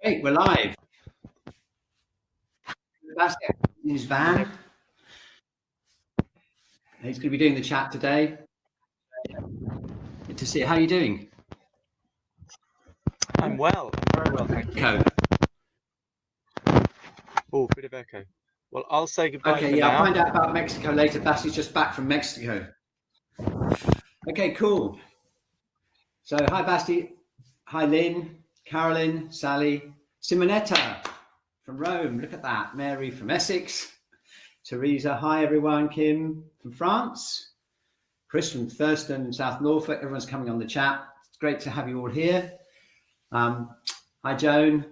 Great, we're live. Sebastian in his van. He's going to be doing the chat today. Good to see you. How are you doing? I'm well. I'm very well, thank you. Oh, bit of echo. Well, I'll say goodbye for now. I'll find out about Mexico later. Basti's just back from Mexico. Okay, cool. So, hi, Basti. Hi, Lynn, Carolyn, Sally, Simonetta from Rome. Look at that. Mary from Essex. Teresa, hi, everyone. Kim from France. Chris from Thurston, South Norfolk. Everyone's coming on the chat. It's great to have you all here. Hi, Joan.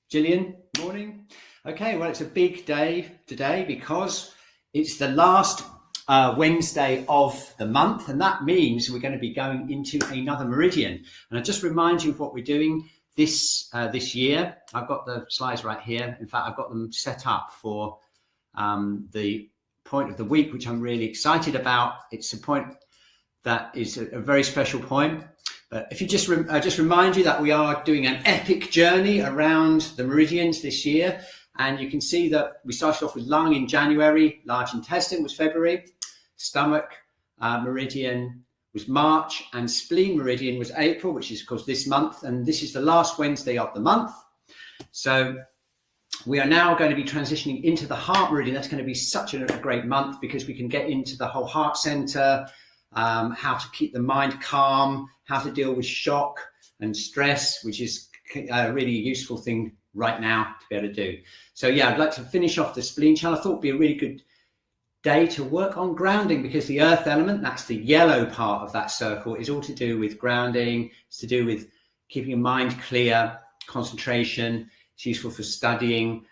Gillian, morning. Okay, well, it's a big day today because it's the last Wednesday of the month, and that means we're going to be going into another meridian. And I'll just remind you of what we're doing this year. I've got the slides right here. In fact, I've got them set up for the point of the week, which I'm really excited about. It's a point that is a very special point. But if you just remind you that we are doing an epic journey around the meridians this year. And you can see that we started off with lung in January, large intestine was February, stomach meridian was March, and spleen meridian was April, which is of course this month. And this is the last Wednesday of the month. So we are now going to be transitioning into the heart meridian. That's going to be such a great month because we can get into the whole heart center, how to keep the mind calm, how to deal with shock and stress, which is a really useful thing right now to be able to do. So yeah, I'd like to finish off the spleen channel. I thought it'd be a really good day to work on grounding because the earth element, that's the yellow part of that circle, is all to do with grounding. It's to do with keeping your mind clear, concentration. It's useful for studying.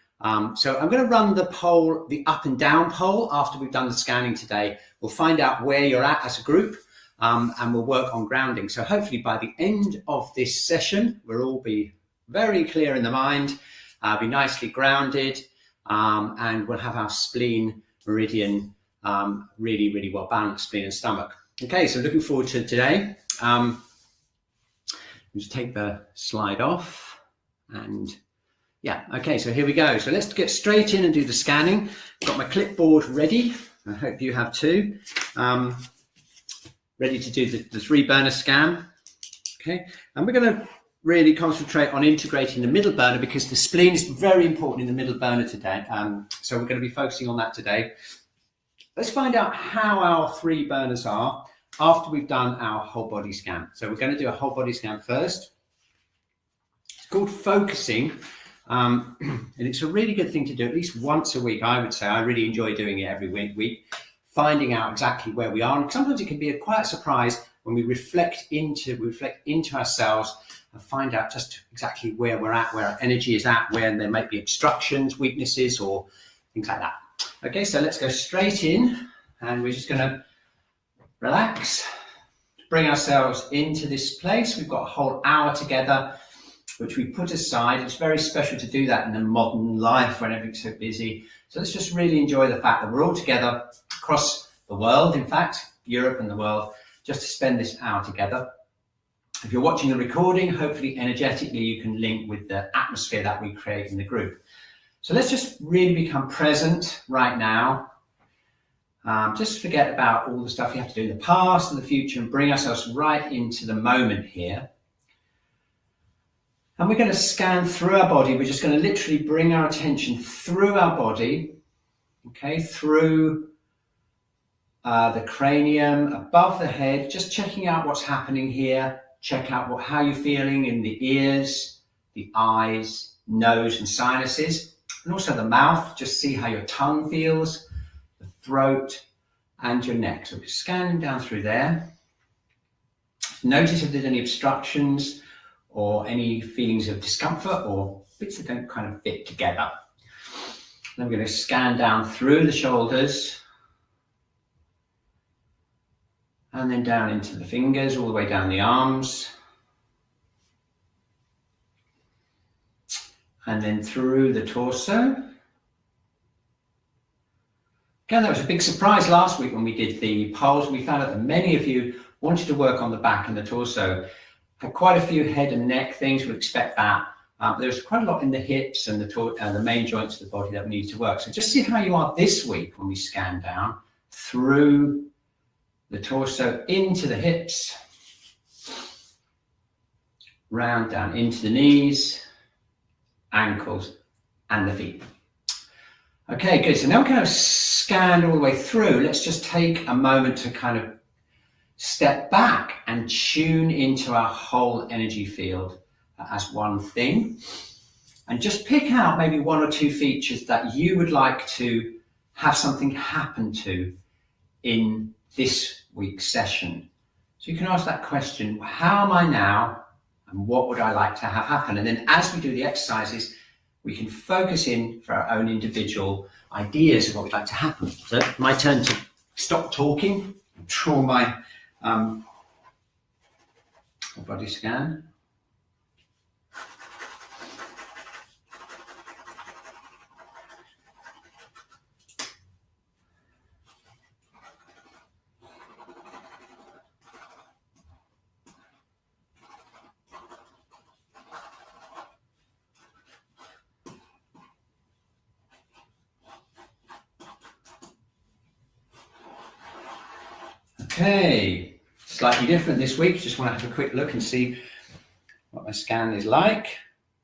So I'm going to run the poll, the up and down poll, after we've done the scanning today. We'll find out where you're at as a group, and we'll work on grounding. So hopefully by the end of this session, we'll all be very clear in the mind, be nicely grounded, and we'll have our spleen meridian really, really well balanced, spleen and stomach. Okay, so looking forward to today. Just take the slide off and yeah, okay, so here we go. So let's get straight in and do the scanning. I've got my clipboard ready. I hope you have too. Ready to do the 3 burner scan. Okay, and we're going to really concentrate on integrating the middle burner because the spleen is very important in the middle burner today. So we're going to be focusing on that today. Let's find out how our 3 burners are after we've done our whole body scan. So we're going to do a whole body scan first. It's called focusing. And it's a really good thing to do at least once a week, I would say. I really enjoy doing it every week, finding out exactly where we are. And sometimes it can be a quiet surprise when we reflect into ourselves and find out just exactly where we're at, where our energy is at, where there might be obstructions, weaknesses, or things like that. Okay, so let's go straight in, and we're just going to relax, bring ourselves into this place. We've got a whole hour together, which we put aside. It's very special to do that in a modern life when everything's so busy. So let's just really enjoy the fact that we're all together across the world, in fact, Europe and the world, just to spend this hour together. If you're watching the recording, hopefully energetically you can link with the atmosphere that we create in the group. So let's just really become present right now. Just forget about all the stuff you have to do in the past and the future and bring ourselves right into the moment here. And we're going to scan through our body. We're just going to literally bring our attention through our body, okay, through the cranium, above the head, just checking out what's happening here. Check out how you're feeling in the ears, the eyes, nose and sinuses, and also the mouth. Just see how your tongue feels, the throat and your neck. So we're scanning down through there. Notice if there's any obstructions or any feelings of discomfort or bits that don't kind of fit together. Then we're going to scan down through the shoulders and then down into the fingers, all the way down the arms. And then through the torso. Again, that was a big surprise last week when we did the polls. We found out that many of you wanted to work on the back and the torso. Had quite a few head and neck things, would expect that. But there's quite a lot in the hips and the main joints of the body that we need to work. So just see how you are this week when we scan down through the torso into the hips, round down into the knees, ankles, and the feet. Okay, good. So now we're kind of scanned all the way through. Let's just take a moment to kind of step back and tune into our whole energy field as one thing. And just pick out maybe one or two features that you would like to have something happen to in this week's session. So you can ask that question, how am I now? And what would I like to have happen? And then as we do the exercises, we can focus in for our own individual ideas of what we'd like to happen. So my turn to stop talking, draw my body scan. Okay, slightly different this week. Just want to have a quick look and see what my scan is like.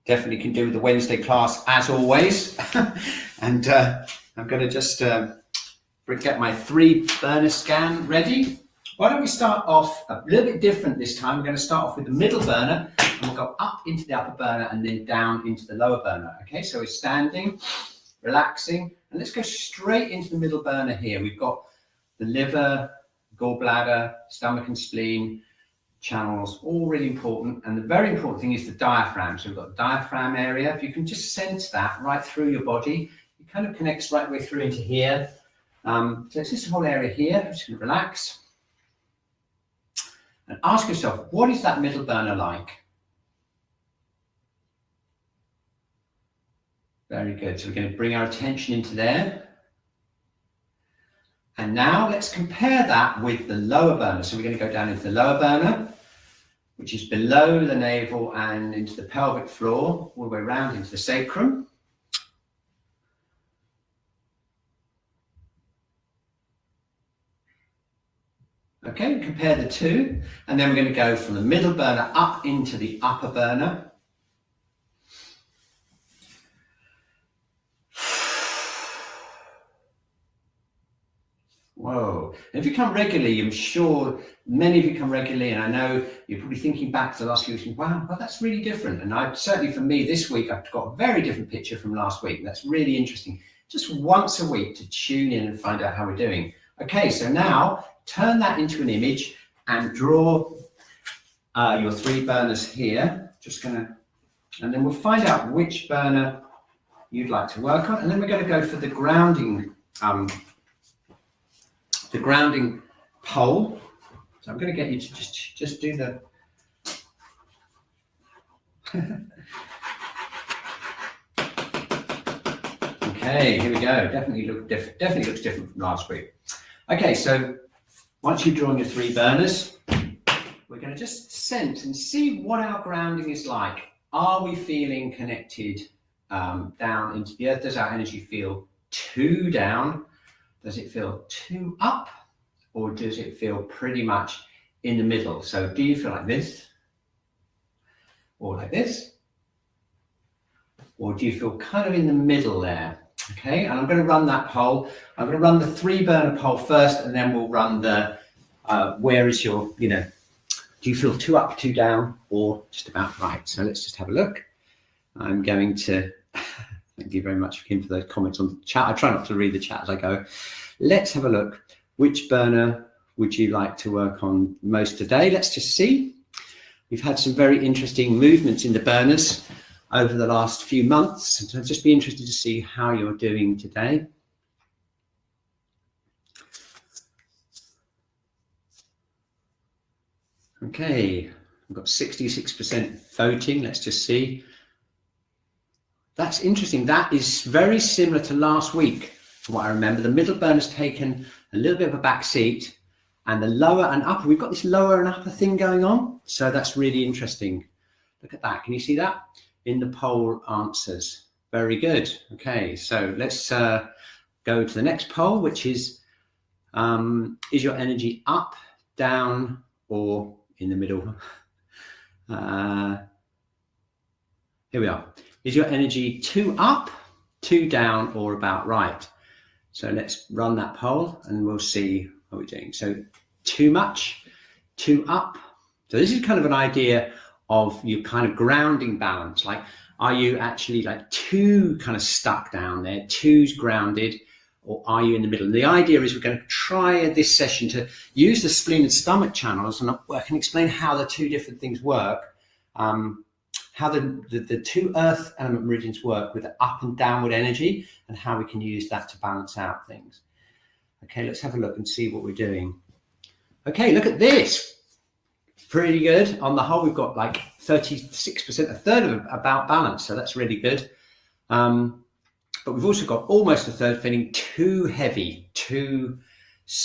Definitely can do the Wednesday class as always. And I'm going to just get my 3 burner scan ready. Why don't we start off a little bit different this time? We're going to start off with the middle burner and we'll go up into the upper burner and then down into the lower burner. Okay, so we're standing, relaxing, and let's go straight into the middle burner here. We've got the liver, gallbladder, stomach and spleen channels, all really important. And the very important thing is the diaphragm. So we've got the diaphragm area. If you can just sense that right through your body, it kind of connects right the way through into here. So it's this whole area here. I'm just going to relax. And ask yourself, what is that middle burner like? Very good. So we're going to bring our attention into there. And now let's compare that with the lower burner. So we're going to go down into the lower burner, which is below the navel and into the pelvic floor, all the way around into the sacrum. Okay, compare the two. And then we're going to go from the middle burner up into the upper burner. Whoa. And if you come regularly, I'm sure many of you come regularly, and I know you're probably thinking back to the last few weeks, wow, well, that's really different. And certainly for me this week, I've got a very different picture from last week. That's really interesting. Just once a week to tune in and find out how we're doing. Okay, so now turn that into an image and draw your 3 burners here. And then we'll find out which burner you'd like to work on. And then we're going to go for the grounding pole. So I'm going to get you to just do the okay, here we go. Definitely looks different from last week. Okay, so once you've drawn your 3 burners, we're going to just sense and see what our grounding is like. Are we feeling connected down into the earth? Does our energy feel too down? Does it feel too up? Or does it feel pretty much in the middle? So do you feel like this? Or like this? Or do you feel kind of in the middle there? Okay, and I'm going to run that poll. I'm going to run the 3 burner poll first, and then we'll run the where is your, do you feel too up, too down, or just about right? So let's just have a look. I'm going to thank you very much, Kim, for those comments on the chat. I try not to read the chat as I go. Let's have a look. Which burner would you like to work on most today? Let's just see. We've had some very interesting movements in the burners over the last few months. So I'd just be interested to see how you're doing today. Okay, I've got 66% voting. Let's just see. That's interesting. That is very similar to last week, from what I remember. The middle burner's taken a little bit of a back seat, and the lower and upper, we've got this lower and upper thing going on. So that's really interesting. Look at that. Can you see that? in the poll answers? Very good. Okay, so let's go to the next poll, which is your energy up, down, or in the middle? Here we are. Is your energy 2 up, 2 down, or about right? So let's run that poll and we'll see what we're doing. So too much, 2 up. So this is kind of an idea of your kind of grounding balance. Like, are you actually like 2 kind of stuck down there, 2's grounded, or are you in the middle? And the idea is we're going to try this session to use the spleen and stomach channels, and I can explain how the 2 different things work, how the 2 earth element meridians work with the up and downward energy, and how we can use that to balance out things. Okay, let's have a look and see what we're doing. Okay, look at this. Pretty good. On the whole, we've got like 36%, a third of about balance, so that's really good. But we've also got almost a third feeling too heavy, too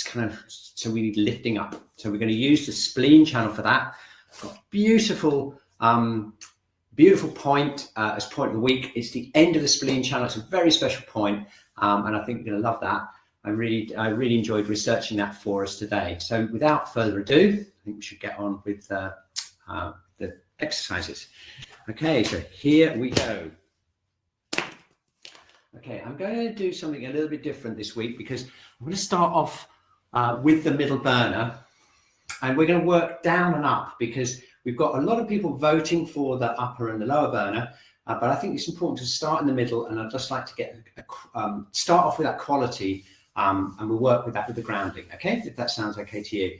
kind of, so we need lifting up. So we're going to use the spleen channel for that. I've got a beautiful point as point of the week. It's the end of the spleen channel. It's a very special point, and I think you're going to love that. I really enjoyed researching that for us today. So without further ado, I think we should get on with the exercises. Okay, so here we go. Okay, I'm going to do something a little bit different this week because I'm going to start off with the middle burner, and we're going to work down and up because we've got a lot of people voting for the upper and the lower burner, but I think it's important to start in the middle, and I'd just like to get start off with that quality, and we'll work with that with the grounding, okay, if that sounds okay to you.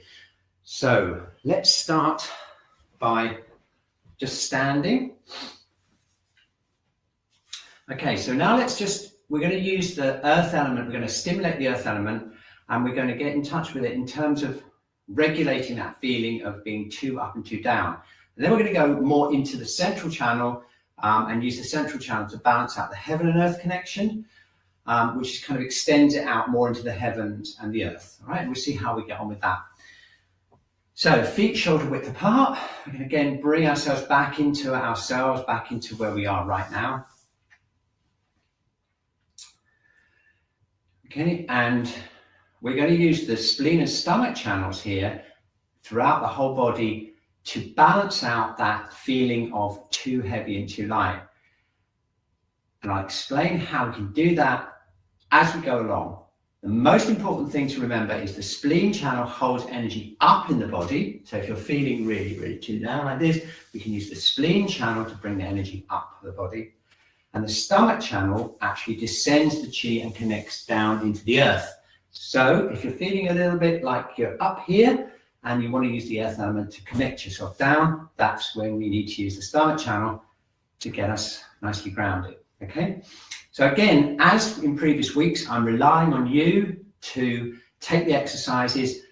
So let's start by just standing. Okay, so now we're going to use the earth element. We're going to stimulate the earth element, and we're going to get in touch with it in terms of regulating that feeling of being 2 up and 2 down. And then we're going to go more into the central channel and use the central channel to balance out the heaven and earth connection, which kind of extends it out more into the heavens and the earth. All right, and we'll see how we get on with that. So feet shoulder width apart. We're going to again bring ourselves back into where we are right now. Okay, and we're going to use the spleen and stomach channels here throughout the whole body to balance out that feeling of too heavy and too light. And I'll explain how we can do that as we go along. The most important thing to remember is the spleen channel holds energy up in the body. So if you're feeling really, really too down like this, we can use the spleen channel to bring the energy up the body. And the stomach channel actually descends the chi and connects down into the earth. So if you're feeling a little bit like you're up here and you want to use the earth element to connect yourself down, that's when we need to use the stomach channel to get us nicely grounded. Okay, so again, as in previous weeks, I'm relying on you to take the exercises,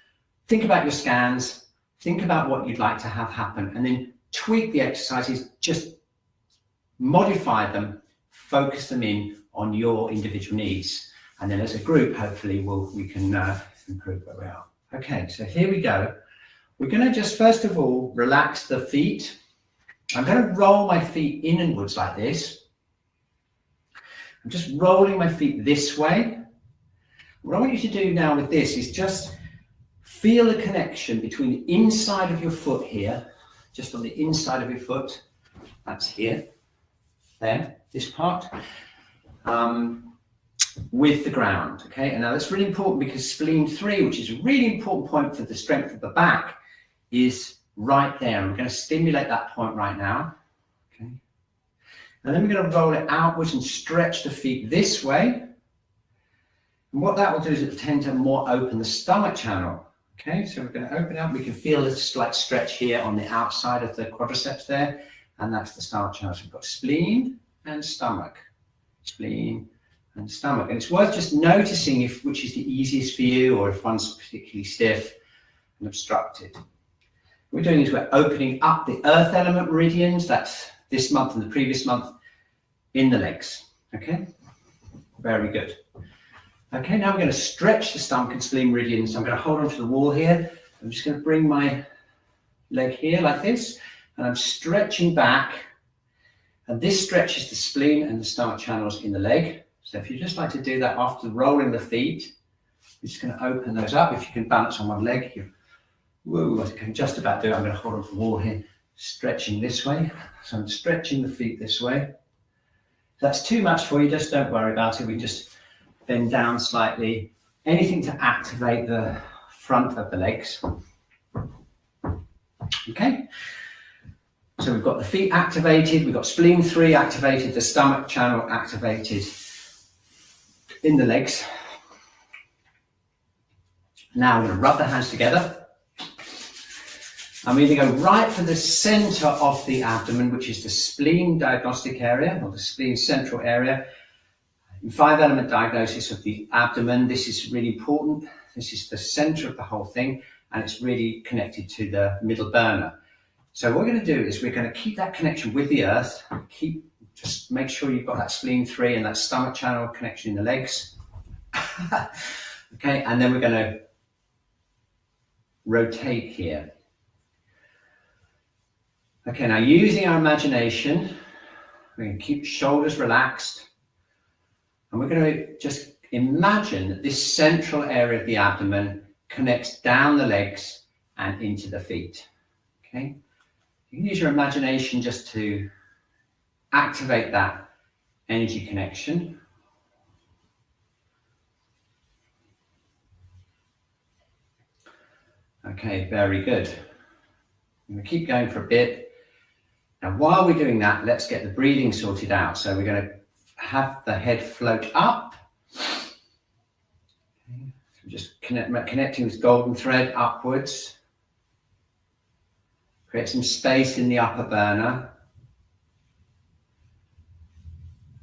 think about your scans, think about what you'd like to have happen, and then tweak the exercises, just modify them, focus them in on your individual needs. And then as a group, hopefully we can improve where we are. Okay, so here we go. We're going to just first of all relax the feet. I'm going to roll my feet in and wards like this. I'm just rolling my feet this way. What I want you to do now with this is just feel the connection between the inside of your foot here, just on the inside of your foot. That's here, there, this part. With the ground, okay? And now that's really important because spleen 3, which is a really important point for the strength of the back, is right there. And we're going to stimulate that point right now, okay? And then we're going to roll it outwards and stretch the feet this way. And what that will do is it will tend to more open the stomach channel, okay? So we're going to open up. We can feel a slight stretch here on the outside of the quadriceps there, and that's the stomach channel. So we've got spleen and stomach, spleen and stomach. And it's worth just noticing which is the easiest for you, or if one's particularly stiff and obstructed. What we're doing is we're opening up the earth element meridians, that's this month and the previous month, in the legs. Okay, very good. Okay, now we're going to stretch the stomach and spleen meridians. So I'm going to hold onto the wall here. I'm just going to bring my leg here like this, and I'm stretching back And this stretches the spleen and the stomach channels in the leg. So if you just like to do that after rolling the feet, you're just going to open those up. If you can balance on one leg, I can just about do it. I'm going to hold on to the wall here, stretching this way. So I'm stretching the feet this way. If that's too much for you, just don't worry about it. We just bend down slightly. Anything to activate the front of the legs. Okay. So we've got the feet activated, we've got spleen 3 activated, the stomach channel activated in the legs. Now we're going to rub the hands together. I'm going to go right for the center of the abdomen, which is the spleen diagnostic area, or the spleen central area. In 5-element diagnosis of the abdomen, this is really important. This is the center of the whole thing, and it's really connected to the middle burner. So what we're going to do is we're going to keep that connection with the earth. Just make sure you've got that spleen 3 and that stomach channel connection in the legs. Okay, and then we're going to rotate here. Okay, now using our imagination, we're going to keep shoulders relaxed. And we're going to just imagine that this central area of the abdomen connects down the legs and into the feet. Okay. You can use your imagination just to activate that energy connection. Okay, very good. I'm going to keep going for a bit. Now, while we're doing that, let's get the breathing sorted out. So we're going to have the head float up. Okay. So just connecting this golden thread upwards. Create some space in the upper burner.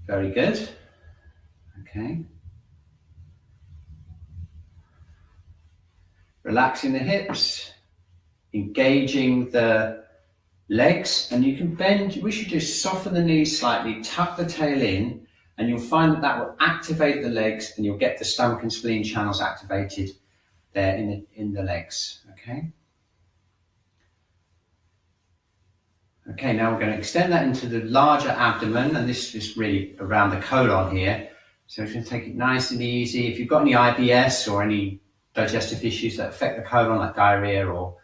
Very good. Okay. Relaxing the hips, engaging the legs, and you can bend. We should just soften the knees slightly, tuck the tail in, and you'll find that will activate the legs, and you'll get the stomach and spleen channels activated there in the legs. Okay. Okay, now we're going to extend that into the larger abdomen, and this is really around the colon here. So we're going to take it nice and easy. If you've got any IBS or any digestive issues that affect the colon, like diarrhea or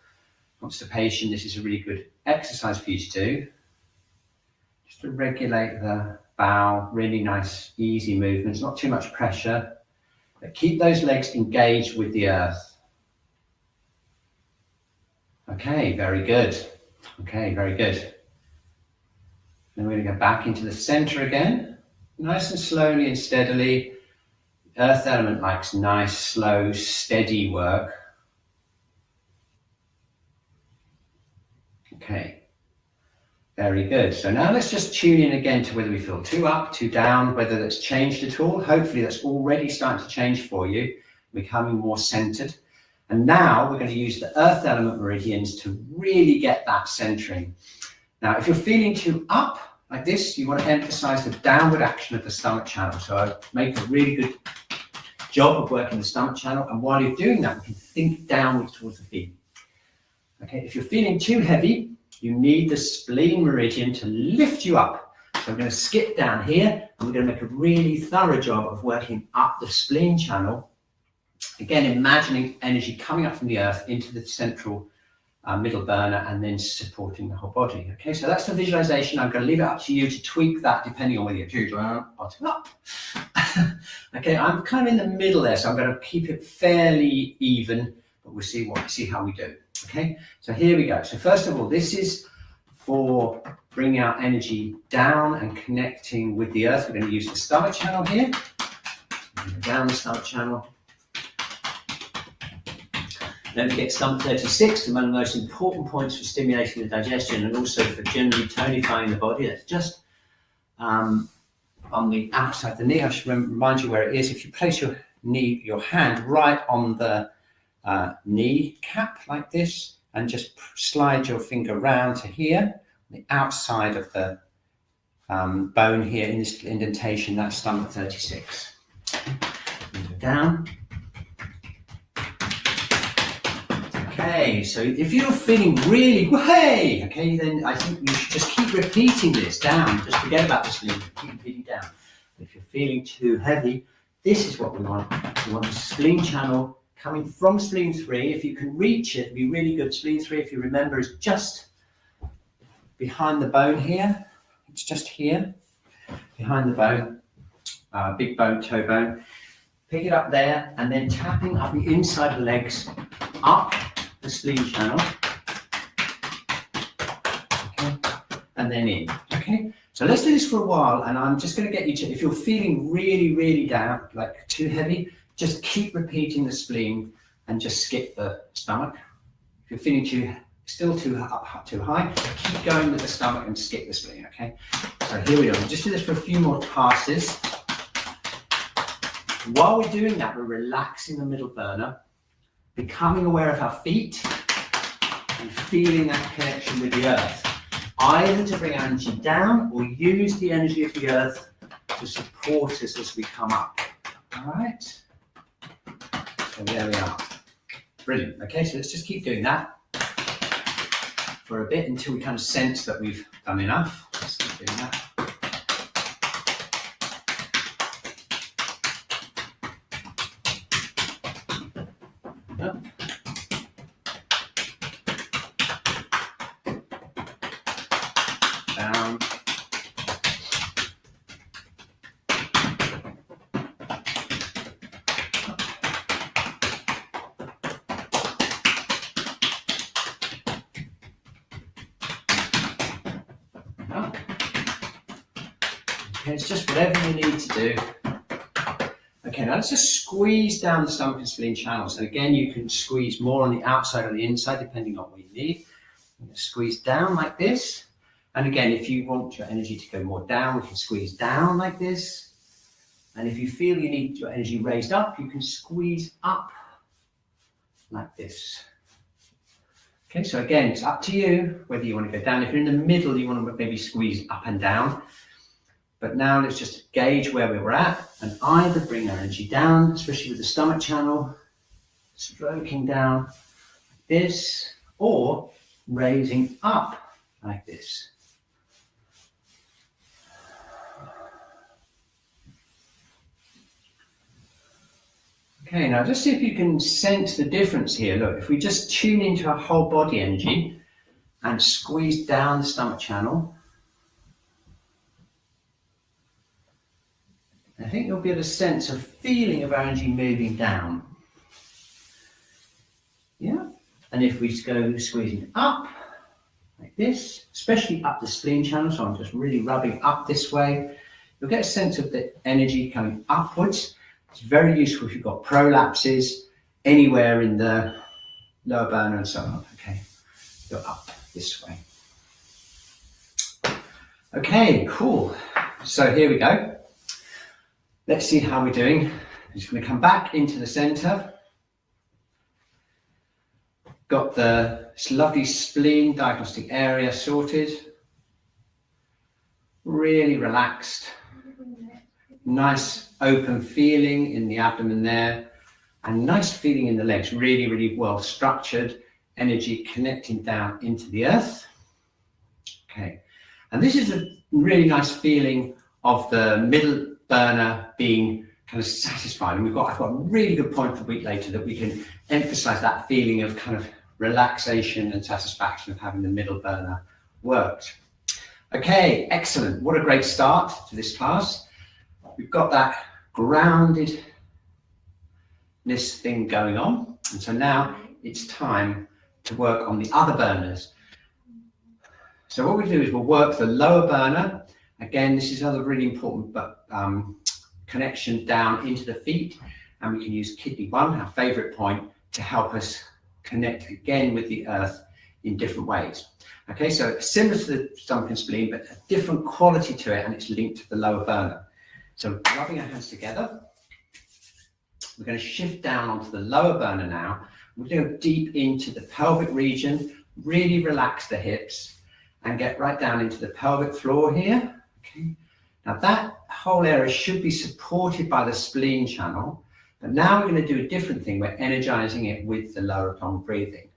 constipation, this is a really good exercise for you to do. Just to regulate the bowel, really nice, easy movements, not too much pressure. But keep those legs engaged with the earth. Okay, very good. Okay, very good. Then we're going to go back into the center again, nice and slowly and steadily. Earth element likes nice, slow, steady work. Okay, very good. So now let's just tune in again to whether we feel too up, too down, whether that's changed at all. Hopefully that's already starting to change for you, becoming more centered. And now we're going to use the earth element meridians to really get that centering. Now, if you're feeling too up like this, you want to emphasize the downward action of the stomach channel. So I make a really good job of working the stomach channel. And while you're doing that, you can think downwards towards the feet. Okay, if you're feeling too heavy, you need the spleen meridian to lift you up. So we're going to skip down here, and we're going to make a really thorough job of working up the spleen channel. Again, imagining energy coming up from the earth into the central middle burner and then supporting the whole body. Okay, so that's the visualization. I'm going to leave it up to you to tweak that depending on whether you're too down or too up. Okay, I'm kind of in the middle there, so I'm going to keep it fairly even, but we'll see how we do. Okay, so here we go. So first of all, this is for bringing our energy down and connecting with the earth. We're going to use the stomach channel here. Down the stomach channel. Don't forget stump 36, one of the most important points for stimulating the digestion and also for generally tonifying the body. That's just on the outside of the knee. I should remind you where it is. If you place your hand right on the knee cap like this and just slide your finger round to here, the outside of the bone here in this indentation, that's stump 36. Down. Okay, so if you're feeling really way, okay, then I think you should just keep repeating this down. Just forget about the spleen, keep repeating down. If you're feeling too heavy, this is what we want. We want the spleen channel coming from spleen 3. If you can reach it, it'd be really good. Spleen 3, if you remember, is just behind the bone here. It's just here, behind the bone, big bone, toe bone. Pick it up there and then tapping up the inside of the legs, up the spleen channel, okay, and then in, okay? So let's do this for a while, and I'm just going to get you to, if you're feeling really, really down, like too heavy, just keep repeating the spleen and just skip the stomach. If you're feeling still too high, keep going with the stomach and skip the spleen, okay? So here we are. We'll just do this for a few more passes. While we're doing that, we're relaxing the middle burner, becoming aware of our feet, and feeling that connection with the earth. Either to bring energy down or use the energy of the earth to support us as we come up. All right? So there we are. Brilliant. Okay, so let's just keep doing that for a bit until we kind of sense that we've done enough. Let's keep doing that. Up. Down. Up. Okay, it's just whatever you need to do. Okay, now let's just squeeze down the stomach and spleen channels. And again, you can squeeze more on the outside or the inside, depending on what you need. Squeeze down like this. And again, if you want your energy to go more down, we can squeeze down like this. And if you feel you need your energy raised up, you can squeeze up like this. Okay, so again, it's up to you whether you want to go down. If you're in the middle, you want to maybe squeeze up and down. But now let's just gauge where we were at and either bring our energy down, especially with the stomach channel, stroking down like this, or raising up like this. Okay, now just see if you can sense the difference here. Look, if we just tune into our whole body energy and squeeze down the stomach channel, I think you'll get a sense of feeling of our energy moving down. Yeah, and if we go squeezing up like this, especially up the spleen channel, so I'm just really rubbing up this way, you'll get a sense of the energy coming upwards. It's very useful if you've got prolapses anywhere in the lower burner and so on. Okay, go up this way. Okay, cool. So here we go. Let's see how we're doing. I'm just going to come back into the center. Got this lovely spleen diagnostic area sorted. Really relaxed. Nice open feeling in the abdomen there. And nice feeling in the legs. Really, really well structured. Energy connecting down into the earth. Okay. And this is a really nice feeling of the middle burner being kind of satisfied, and I've got a really good point for the week later that we can emphasize that feeling of kind of relaxation and satisfaction of having the middle burner worked. Okay, excellent. What a great start to this class. We've got that groundedness thing going on, and so now it's time to work on the other burners. So what we do is we'll work the lower burner. Again, this is another really important connection down into the feet, and we can use kidney 1, our favorite point, to help us connect again with the earth in different ways. Okay, so similar to the stomach and spleen, but a different quality to it, and it's linked to the lower burner. So rubbing our hands together, we're going to shift down onto the lower burner now. We're going to go deep into the pelvic region, really relax the hips, and get right down into the pelvic floor here. Okay. Now that whole area should be supported by the spleen channel, but now we're going to do a different thing. We're energizing it with the lower abdominal breathing.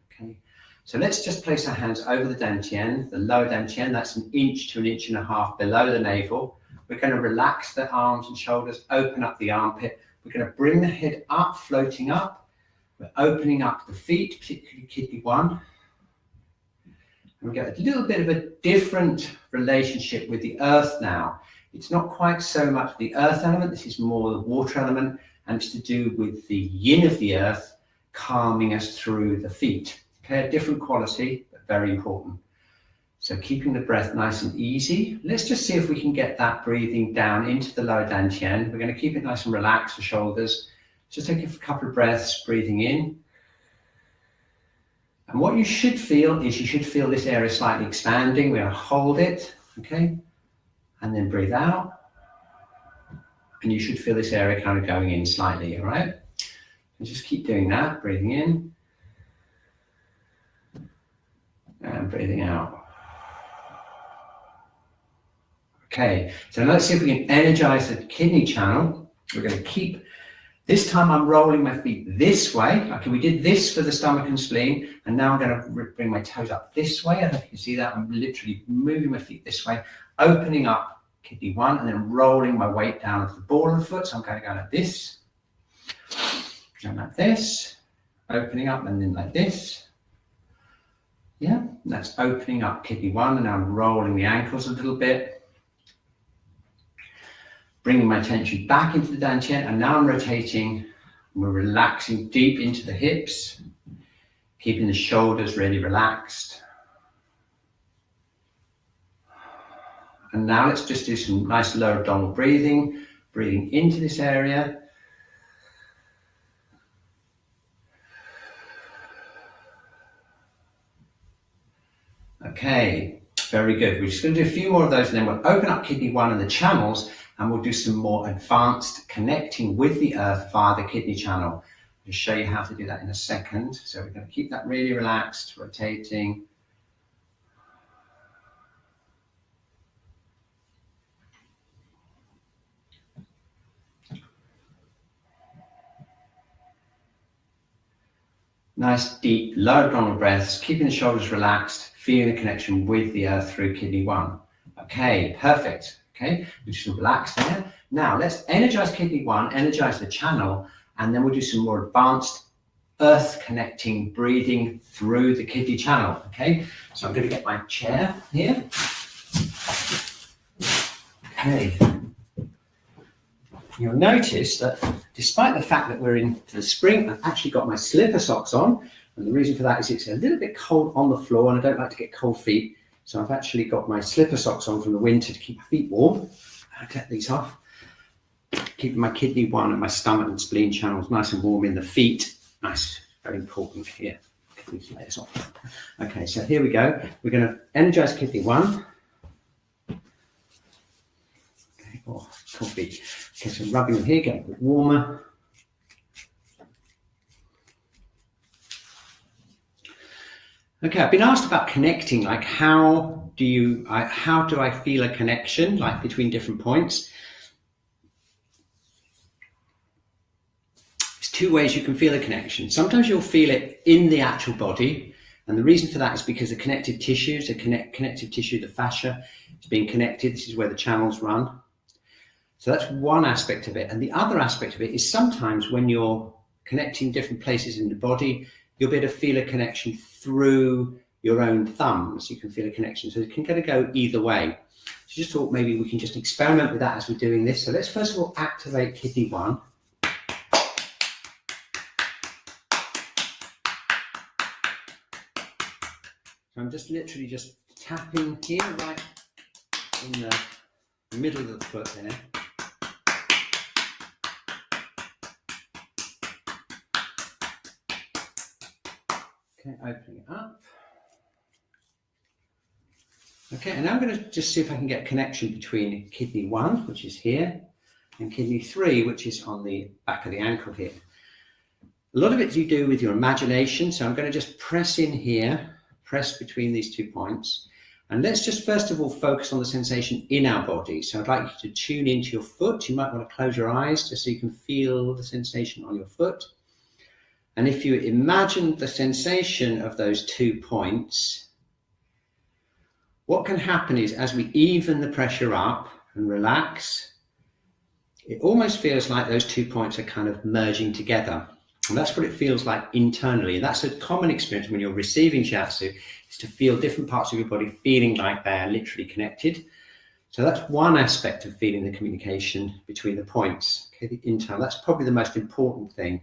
So let's just place our hands over the dantian, the lower dantian, that's 1 inch to 1.5 inches below the navel. We're going to relax the arms and shoulders, open up the armpit. We're going to bring the head up, floating up. We're opening up the feet, particularly kidney 1. And we get a little bit of a different relationship with the earth now. It's not quite so much the earth element, this is more the water element, and it's to do with the yin of the earth calming us through the feet. Okay, a different quality, but very important. So keeping the breath nice and easy. Let's just see if we can get that breathing down into the lower dantian. We're going to keep it nice and relaxed, the shoulders. Just take a couple of breaths, breathing in. And what you should feel is you should feel this area slightly expanding. We're going to hold it, okay? And then breathe out. And you should feel this area kind of going in slightly, all right? And just keep doing that, breathing in. And breathing out. Okay, so let's see if we can energize the kidney channel. We're going to keep, this time I'm rolling my feet this way. Okay, we did this for the stomach and spleen, and now I'm going to bring my toes up this way. I don't know if you can see that. I'm literally moving my feet this way, opening up kidney 1, and then rolling my weight down to the ball of the foot. So I'm going to go like this, and like this, opening up, and then like this. Yeah, that's opening up kidney 1, and now I'm rolling the ankles a little bit. Bringing my attention back into the dantian, and now I'm rotating. We're relaxing deep into the hips, keeping the shoulders really relaxed. And now let's just do some nice lower abdominal breathing, breathing into this area. Okay, very good. We're just going to do a few more of those, and then we'll open up kidney 1 and the channels, and we'll do some more advanced connecting with the earth via the kidney channel. I'll just show you how to do that in a second. So we're going to keep that really relaxed, rotating. Nice, deep, low abdominal breaths, keeping the shoulders relaxed, feeling the connection with the earth through kidney 1. Okay, perfect. Okay, we just relax there. Now let's energize kidney 1, energize the channel, and then we'll do some more advanced earth connecting breathing through the kidney channel. Okay, so I'm going to get my chair here. Okay, you'll notice that despite the fact that we're into the spring, I've actually got my slipper socks on, and the reason for that is it's a little bit cold on the floor, and I don't like to get cold feet. So I've actually got my slipper socks on from the winter to keep my feet warm. I'll take these off. Keeping my kidney 1 and my stomach and spleen channels nice and warm in the feet. Nice, very important here. Get these layers off. Okay, so here we go. We're going to energize kidney 1. Okay, oh, coffee. Okay, so rubbing them here, getting a bit warmer. Okay, I've been asked about connecting, like how do I feel a connection, like between different points? There's 2 ways you can feel a connection. Sometimes you'll feel it in the actual body, and the reason for that is because the connective tissues, connective tissue, the fascia, is being connected. This is where the channels run. So that's one aspect of it. And the other aspect of it is sometimes when you're connecting different places in the body, you'll be able to feel a connection through your own thumbs. You can feel a connection. So it can kind of go either way. So just thought maybe we can just experiment with that as we're doing this. So let's first of all activate kidney 1. So I'm just literally just tapping here right in the middle of the foot there. Okay, opening it up. Okay, and now I'm going to just see if I can get a connection between kidney 1, which is here, and kidney 3, which is on the back of the ankle here. A lot of it you do with your imagination, so I'm going to just press in here, press between these 2 points, and let's just first of all focus on the sensation in our body. So I'd like you to tune into your foot. You might want to close your eyes just so you can feel the sensation on your foot. And if you imagine the sensation of those 2 points, what can happen is as we even the pressure up and relax, it almost feels like those 2 points are kind of merging together. And that's what it feels like internally. And that's a common experience when you're receiving Shiatsu, is to feel different parts of your body feeling like they are literally connected. So that's one aspect of feeling the communication between the points, okay, the internal. That's probably the most important thing.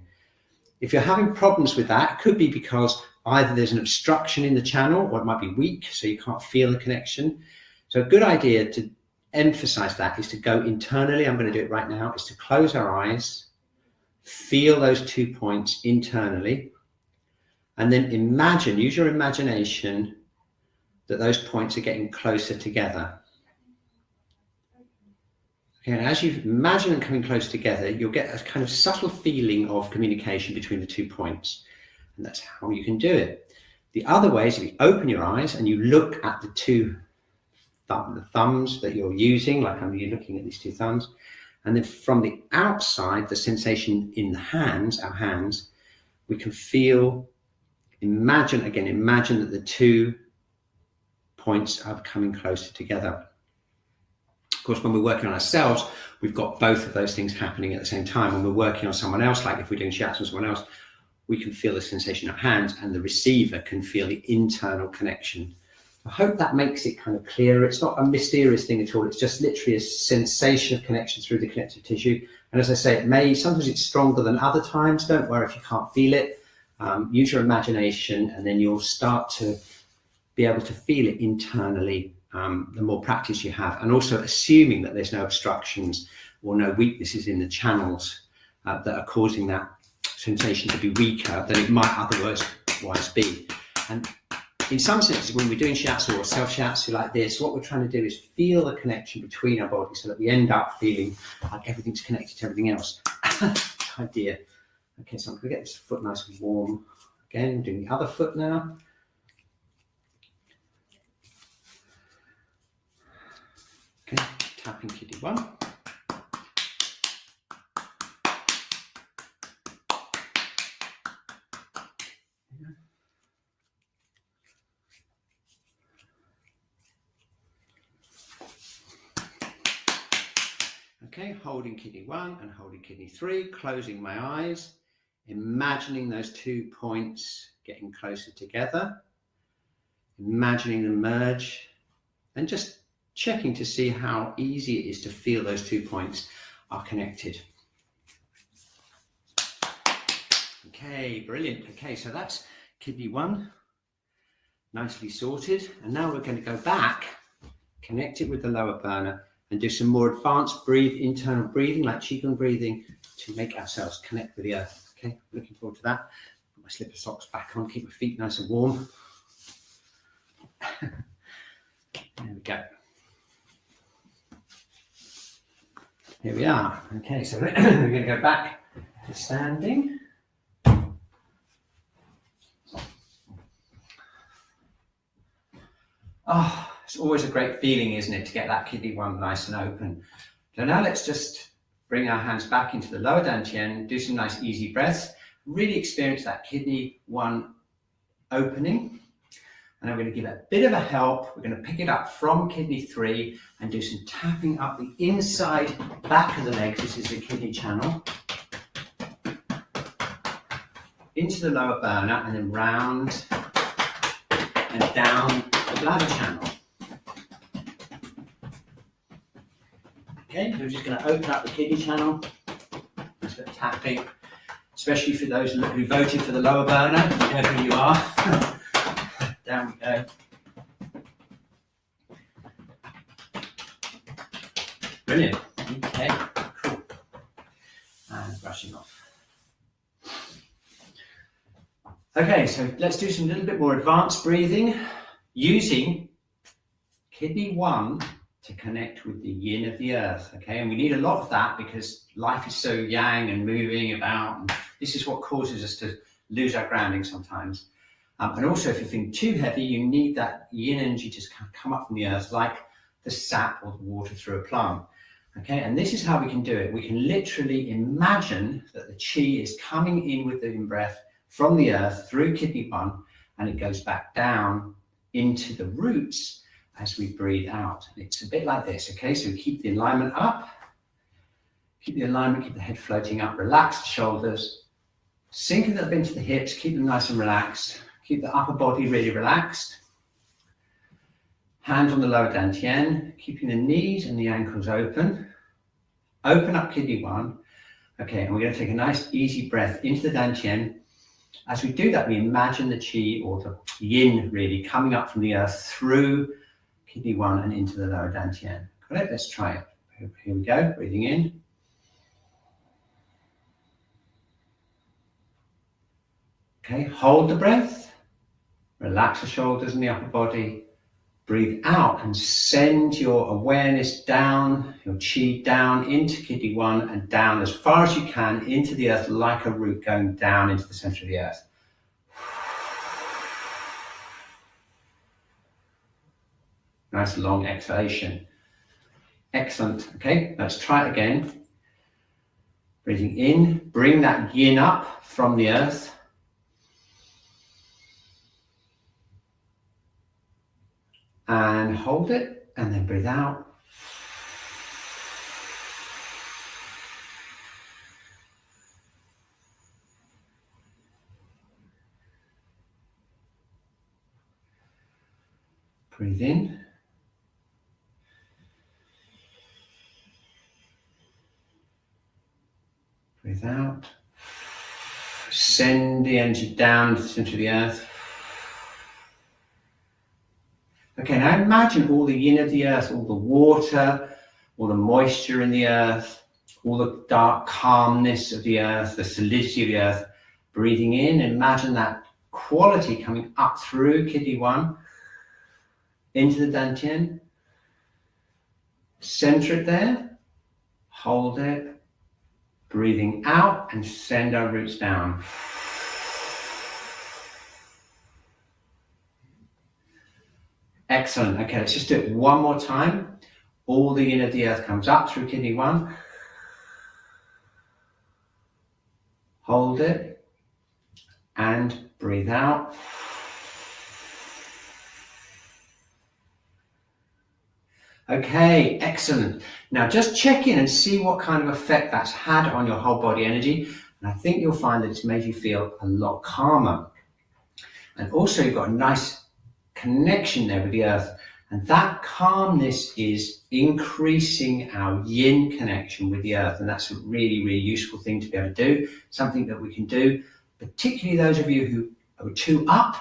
If you're having problems with that, it could be because either there's an obstruction in the channel or it might be weak, so you can't feel the connection. So a good idea to emphasize that is to go internally. I'm going to do it right now, is to close our eyes, feel those 2 points internally, and then imagine, use your imagination that those points are getting closer together. And as you imagine them coming close together, you'll get a kind of subtle feeling of communication between the 2 points. And that's how you can do it. The other way is if you open your eyes and you look at the the thumbs that you're using, like you're looking at these 2 thumbs. And then from the outside, the sensation in the hands, our hands, we can feel, imagine that the 2 points are coming closer together. Of course, when we're working on ourselves, we've got both of those things happening at the same time. When we're working on someone else, like if we're doing Shiatsu on someone else, we can feel the sensation in our hands and the receiver can feel the internal connection. I hope that makes it kind of clearer. It's not a mysterious thing at all. It's just literally a sensation of connection through the connective tissue. And as I say, sometimes it's stronger than other times. Don't worry if you can't feel it. Use your imagination and then you'll start to be able to feel it internally the more practice you have, and also assuming that there's no obstructions or no weaknesses in the channels that are causing that sensation to be weaker than it might otherwise be. And in some senses, when we're doing Shiatsu or self-Shiatsu like this, what we're trying to do is feel the connection between our bodies so that we end up feeling like everything's connected to everything else. Idea. Okay, so I'm going to get this foot nice and warm. Again, doing the other foot now. Okay, tapping kidney 1. Okay, holding kidney 1 and holding kidney 3, closing my eyes, imagining those 2 points getting closer together, imagining them merge, and just checking to see how easy it is to feel those 2 points are connected. Okay, brilliant. Okay, so that's kidney 1, nicely sorted. And now we're going to go back, connect it with the lower burner, and do some more advanced internal breathing, like Qi Gong breathing, to make ourselves connect with the earth. Okay, looking forward to that. Put my slipper socks back on, keep my feet nice and warm. There we go. Here we are. Okay, so we're going to go back to standing. Oh, it's always a great feeling, isn't it, to get that kidney 1 nice and open. So now let's just bring our hands back into the lower dantian, do some nice easy breaths, really experience that kidney 1 opening. And I'm going to give it a bit of a help. We're going to pick it up from kidney 3 and do some tapping up the inside back of the legs. This is the kidney channel. Into the lower burner and then round and down the bladder channel. Okay, we're just going to open up the kidney channel. Just a bit of tapping, especially for those who voted for the lower burner. You know who you are. Down we go. Brilliant. Okay, cool. And brushing off. Okay, so let's do some little bit more advanced breathing using kidney 1 to connect with the yin of the earth. Okay, and we need a lot of that because life is so yang and moving about, and this is what causes us to lose our grounding sometimes. And also, if you're feeling too heavy, you need that yin energy to come up from the earth like the sap or the water through a plant. Okay, and this is how we can do it. We can literally imagine that the Qi is coming in with the in-breath from the earth through kidney 1, and it goes back down into the roots as we breathe out. It's a bit like this, okay? So keep the alignment up, keep the alignment, keep the head floating up, relax the shoulders, sink a little bit into the hips, keep them nice and relaxed, keep the upper body really relaxed. Hand on the lower dantian, keeping the knees and the ankles open. Open up kidney 1. Okay, and we're going to take a nice easy breath into the dantian. As we do that, we imagine the Qi, or the Yin really, coming up from the earth through kidney 1 and into the lower dantian. Got it? Let's try it. Here we go, breathing in. Okay, hold the breath. Relax the shoulders and the upper body. Breathe out and send your awareness down, your Qi down into kidney 1 and down as far as you can into the earth, like a root going down into the center of the earth. Nice long exhalation. Excellent. Okay, let's try it again. Breathing in, bring that yin up from the earth. And hold it, and then breathe out. Breathe in. Breathe out. Send the energy down to the center of the earth. Okay, now imagine all the yin of the earth, all the water, all the moisture in the earth, all the dark calmness of the earth, the solidity of the earth. Breathing in, imagine that quality coming up through kidney 1 into the dantian. Center it there, hold it. Breathing out and send our roots down. Excellent. Okay, let's just do it one more time. All the yin of the earth comes up through kidney 1. Hold it and breathe out. Okay, excellent. Now just check in and see what kind of effect that's had on your whole body energy. And I think you'll find that it's made you feel a lot calmer. And also you've got a nice connection there with the earth, and that calmness is increasing our yin connection with the earth, and that's a really, really useful thing to be able to do, something that we can do, particularly those of you who are too up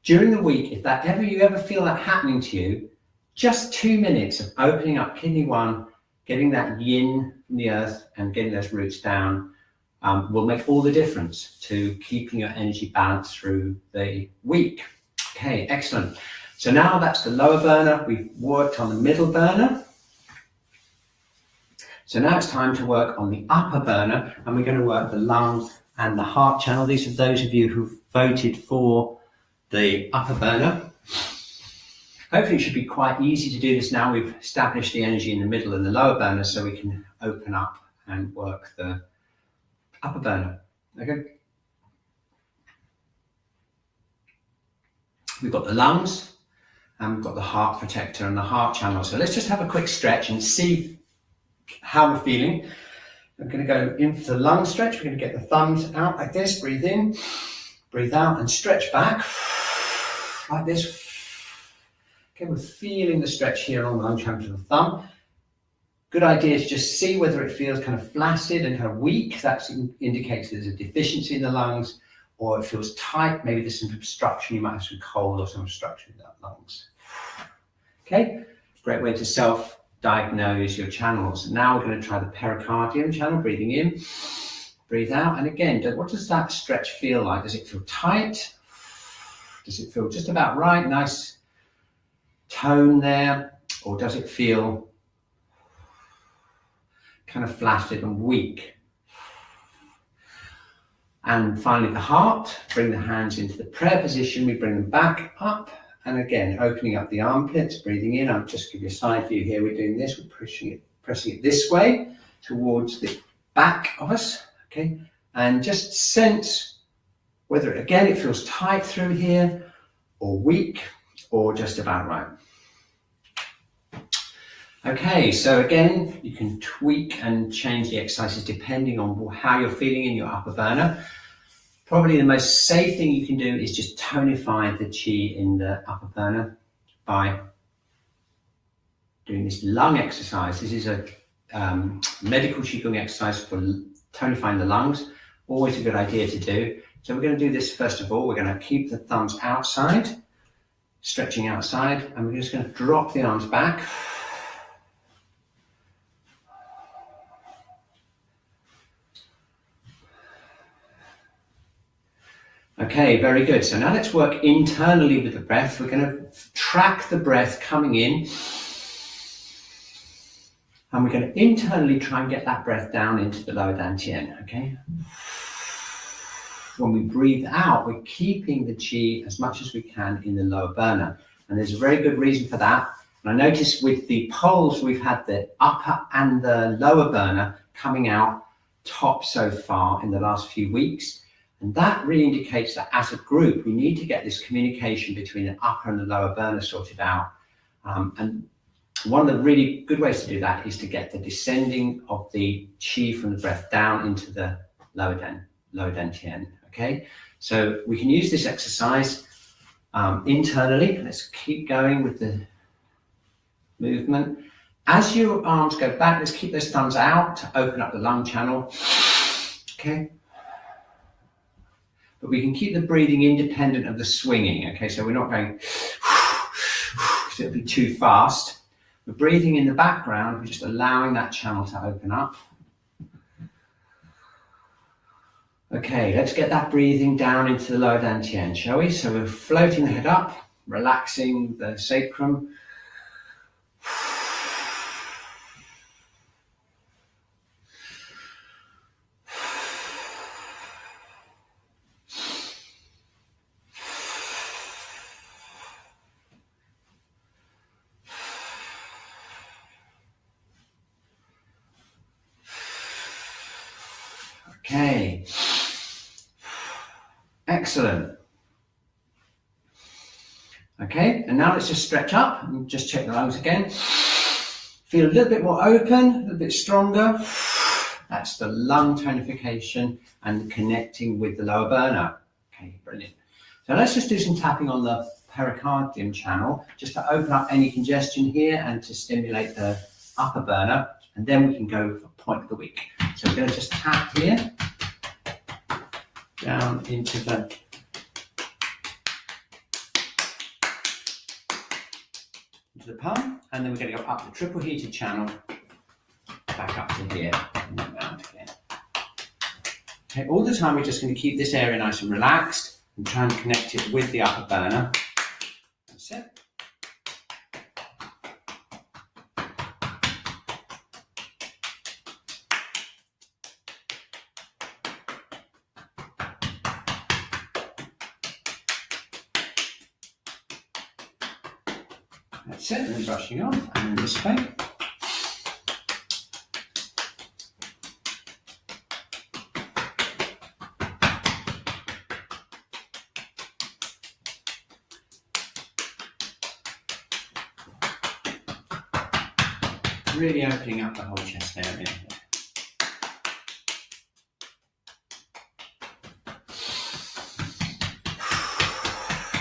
during the week. If you ever feel that happening to you, just 2 minutes of opening up kidney 1, getting that yin from the earth and getting those roots down will make all the difference to keeping your energy balanced through the week. Okay, excellent. So now that's the lower burner. We've worked on the middle burner. So now it's time to work on the upper burner, and we're going to work the lungs and the heart channel. These are those of you who've voted for the upper burner. Hopefully it should be quite easy to do this now. We've established the energy in the middle and the lower burner, so we can open up and work the upper burner. Okay. We've got the lungs, and we've got the heart protector and the heart channel. So let's just have a quick stretch and see how we're feeling. I'm going to go in for the lung stretch. We're going to get the thumbs out like this. Breathe in, breathe out, and stretch back like this. Okay, we're feeling the stretch here on the lung channel to the thumb. Good idea to just see whether it feels kind of flaccid and kind of weak. That indicates there's a deficiency in the lungs. Or it feels tight, maybe there's some obstruction, you might have some cold or some obstruction in the lungs. Okay, great way to self-diagnose your channels. Now we're going to try the pericardium channel, breathing in, breathe out. And again, what does that stretch feel like? Does it feel tight? Does it feel just about right? Nice tone there? Or does it feel kind of flaccid and weak? And finally, the heart, bring the hands into the prayer position. We bring them back up. And again, opening up the armpits, breathing in. I'll just give you a side view here. We're doing this. We're pressing it this way towards the back of us. Okay. And just sense whether again it feels tight through here or weak or just about right. Okay, so again, you can tweak and change the exercises depending on how you're feeling in your upper burner. Probably the most safe thing you can do is just tonify the Qi in the upper burner by doing this lung exercise. This is a medical Qi Gong exercise for tonifying the lungs. Always a good idea to do. So we're going to do this first of all. We're going to keep the thumbs outside, stretching outside, and we're just going to drop the arms back. Okay, very good. So now let's work internally with the breath. We're going to track the breath coming in, and we're going to internally try and get that breath down into the lower dantian, okay? When we breathe out, we're keeping the Qi as much as we can in the lower burner. And there's a very good reason for that. And I noticed with the poles, we've had the upper and the lower burner coming out top so far in the last few weeks. And that really indicates that as a group, we need to get this communication between the upper and the lower burner sorted out. And one of the really good ways to do that is to get the descending of the Qi from the breath down into the lower dantian, okay? So we can use this exercise internally. Let's keep going with the movement. As your arms go back, let's keep those thumbs out to open up the lung channel, okay? But we can keep the breathing independent of the swinging, okay? So we're not going, because it'll be too fast. We're breathing in the background, we're just allowing that channel to open up. Okay, let's get that breathing down into the lower dantian, shall we? So we're floating the head up, relaxing the sacrum. Okay, excellent. Okay, and now let's just stretch up and just check the lungs again. Feel a little bit more open, a little bit stronger. That's the lung tonification and connecting with the lower burner. Okay, brilliant. So let's just do some tapping on the pericardium channel, just to open up any congestion here and to stimulate the upper burner, and then we can go for point of the week. So we're going to just tap here, down into the palm, and then we're going to go up the triple heated channel, back up to here, and then round again. Okay, all the time we're just going to keep this area nice and relaxed and try and connect it with the upper burner. That's it. That's it, and then brushing off, and then this way. Really opening up the whole chest area.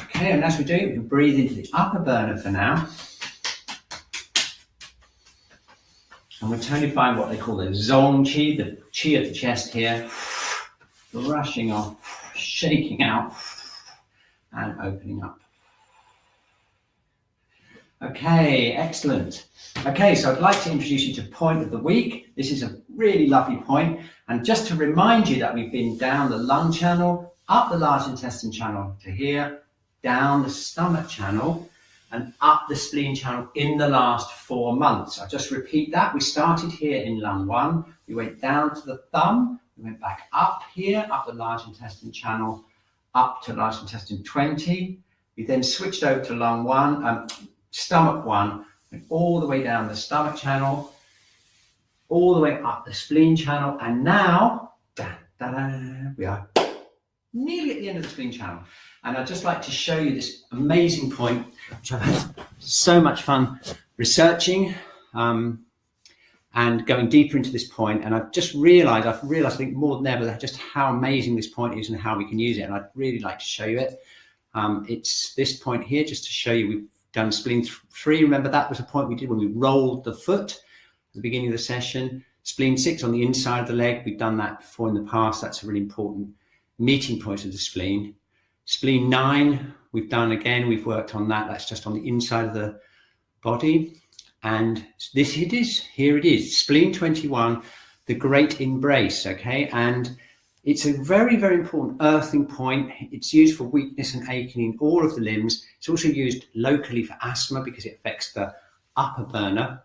Okay, and as we do, we can breathe into the upper burner for now. And we're tonifying what they call the Zong Qi, the Qi of the chest here. Brushing off, shaking out, and opening up. Okay, excellent. Okay, so I'd like to introduce you to point of the week. This is a really lovely point. And just to remind you that we've been down the lung channel, up the large intestine channel to here, down the stomach channel, and up the spleen channel in the last 4 months. I'll just repeat that. We started here in lung 1. We went down to the thumb. We went back up here, up the large intestine channel, up to large intestine 20. We then switched over to lung 1, stomach 1, went all the way down the stomach channel, all the way up the spleen channel, and now we are nearly at the end of the spleen channel. And I'd just like to show you this amazing point, which I've had so much fun researching and going deeper into this point. And I've realized, I think more than ever, just how amazing this point is and how we can use it. And I'd really like to show you it. It's this point here, just to show you we've done spleen 3. Remember, that was a point we did when we rolled the foot at the beginning of the session. Spleen 6 on the inside of the leg. We've done that before in the past. That's a really important meeting point of the spleen. Spleen 9, we've done again. We've worked on that. That's just on the inside of the body. And this it is. Here it is. Spleen 21, the great embrace. Okay. And it's a very, very important earthing point. It's used for weakness and aching in all of the limbs. It's also used locally for asthma because it affects the upper burner,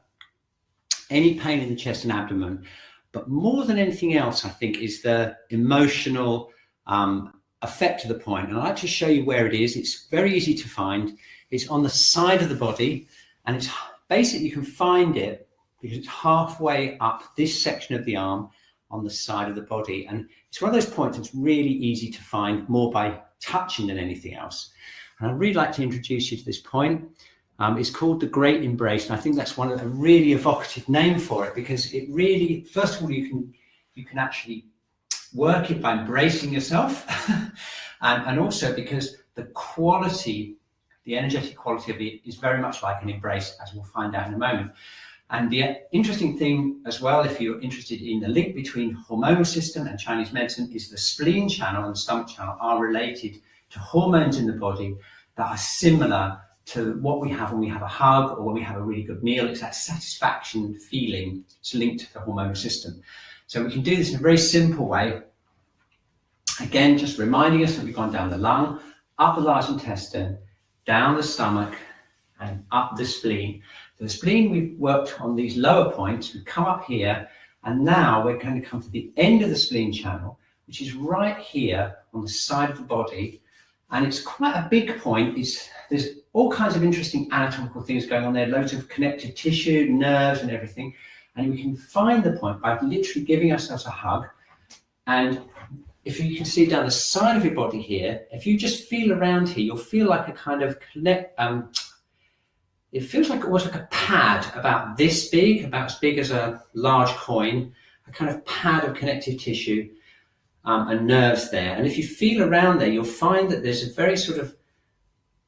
any pain in the chest and abdomen. But more than anything else, I think, is the emotional effect of the point. And I'd like to show you where it is. It's very easy to find. It's on the side of the body, and it's basically, you can find it because it's halfway up this section of the arm on the side of the body. And it's one of those points that's really easy to find, more by touching than anything else. And I'd really like to introduce you to this point. It's called the Great Embrace, and I think that's a really evocative name for it, because it really, first of all, you can actually work it by embracing yourself, and also because the quality, the energetic quality of it is very much like an embrace, as we'll find out in a moment. And the interesting thing as well, if you're interested in the link between hormonal system and Chinese medicine, is the spleen channel and stump channel are related to hormones in the body that are similar to what we have when we have a hug or when we have a really good meal. It's that satisfaction feeling. It's linked to the hormonal system. So we can do this in a very simple way. Again, just reminding us that we've gone down the lung, up the large intestine, down the stomach, and up the spleen. So the spleen, we've worked on these lower points. We've come up here, and now we're going to come to the end of the spleen channel, which is right here on the side of the body. And it's quite a big point. There's all kinds of interesting anatomical things going on there, loads of connective tissue, nerves and everything. And we can find the point by literally giving ourselves a hug. And if you can see down the side of your body here, if you just feel around here, you'll feel like a kind of it feels like almost like a pad about this big, about as big as a large coin, a kind of pad of connective tissue and nerves there. And if you feel around there, you'll find that there's a very sort of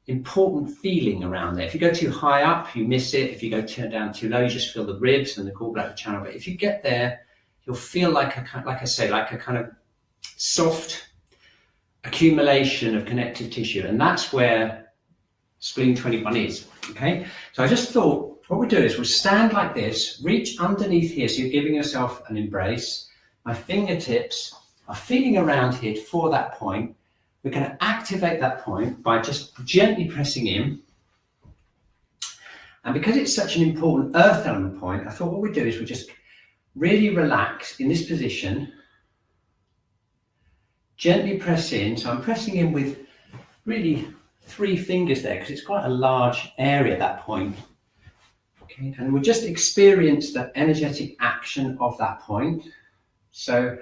important feeling around there. If you go too high up, you miss it. If you go down too low, you just feel the ribs and the gallbladder channel. But if you get there, you'll feel like a kind of soft accumulation of connective tissue. And that's where spleen 21 is. Okay, so I just thought what we'll do is we'll stand like this, reach underneath here, so you're giving yourself an embrace. My fingertips are feeling around here for that point. We're going to activate that point by just gently pressing in. And because it's such an important earth element point, I thought what we'd do is we just really relax in this position, gently press in. So I'm pressing in with really 3 fingers there, because it's quite a large area at that point. Okay, and we'll just experience the energetic action of that point. So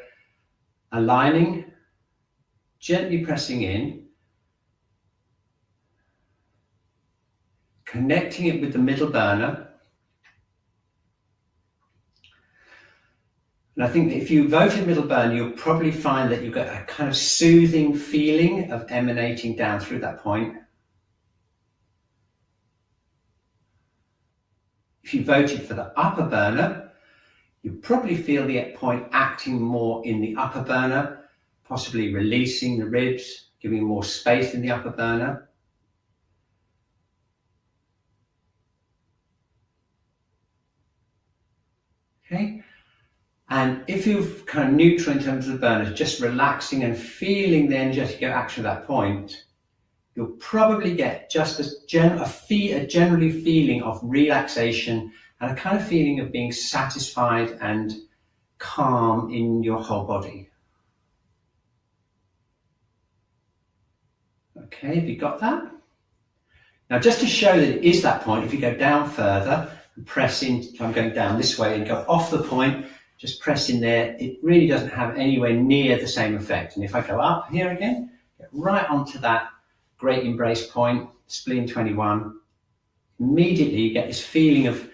aligning, gently pressing in, connecting it with the middle burner. And I think that if you voted middle burner, you'll probably find that you've got a kind of soothing feeling of emanating down through that point. If you voted for the upper burner, you probably feel the point acting more in the upper burner, possibly releasing the ribs, giving more space in the upper burner. Okay. And if you've kind of neutral in terms of the burners, just relaxing and feeling the energetic action of that point, you'll probably get just a generally feeling of relaxation and a kind of feeling of being satisfied and calm in your whole body. Okay, have you got that? Now, just to show that it is that point, if you go down further and press in, I'm going down this way and go off the point, just press in there. It really doesn't have anywhere near the same effect. And if I go up here again, get right onto that great embrace point, spleen 21, immediately you get this feeling of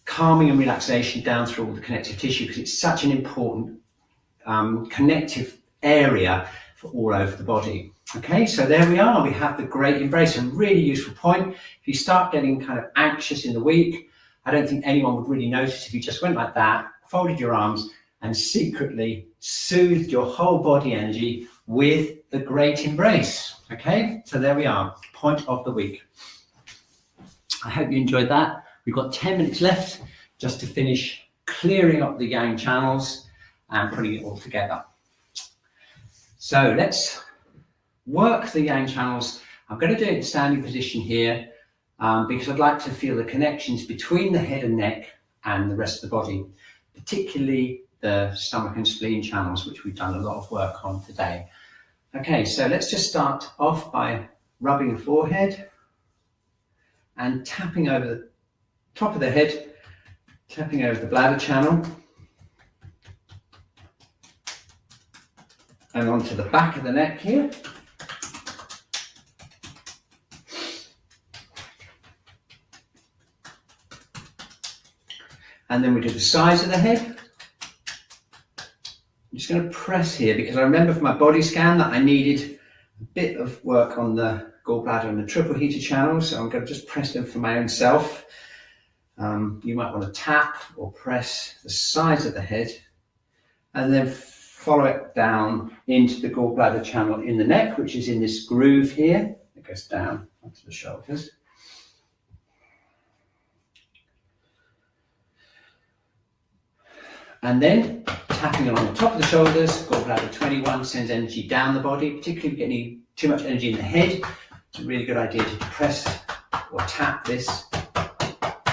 calming and relaxation down through all the connective tissue, because it's such an important connective area for all over the body. Okay, so there we are. We have the great embrace, a really useful point. If you start getting kind of anxious in the week, I don't think anyone would really notice if you just went like that, folded your arms, and secretly soothed your whole body energy with the great embrace. Okay, so there we are, point of the week. I hope you enjoyed that. We've got 10 minutes left just to finish clearing up the yang channels and putting it all together. So let's work the yang channels. I'm going to do it in standing position here because I'd like to feel the connections between the head and neck and the rest of the body, particularly the stomach and spleen channels, which we've done a lot of work on today. Okay, so let's just start off by rubbing the forehead and tapping over the top of the head, tapping over the bladder channel and onto the back of the neck here. And then we do the sides of the head. I'm just going to press here because I remember from my body scan that I needed a bit of work on the gallbladder and the triple heater channel, so I'm going to just press them for my own self. You might want to tap or press the sides of the head and then follow it down into the gallbladder channel in the neck, which is in this groove here. It goes down onto the shoulders. And then tapping along the top of the shoulders, gallbladder 21 sends energy down the body, particularly if you're getting too much energy in the head. It's a really good idea to press or tap this,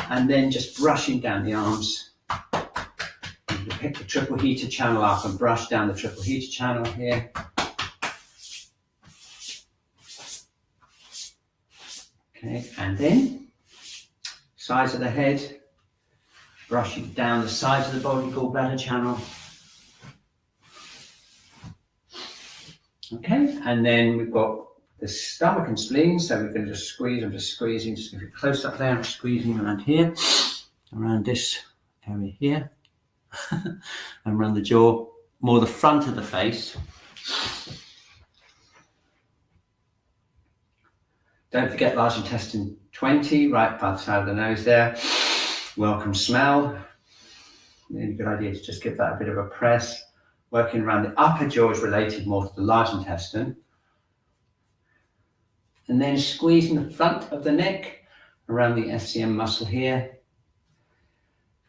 and then just brushing down the arms. You pick the triple heater channel up and brush down the triple heater channel here. Okay, and then sides of the head. Brushing down the sides of the body, gallbladder channel. Okay, and then we've got the stomach and spleen, so we're going to just squeeze. I'm just squeezing, just give it a close up there. I'm squeezing around here, around this area here, and around the jaw, more the front of the face. Don't forget large intestine 20, right by the side of the nose there. Welcome smell. Really good idea to just give that a bit of a press. Working around the upper jaw is related more to the large intestine. And then squeezing the front of the neck around the SCM muscle here,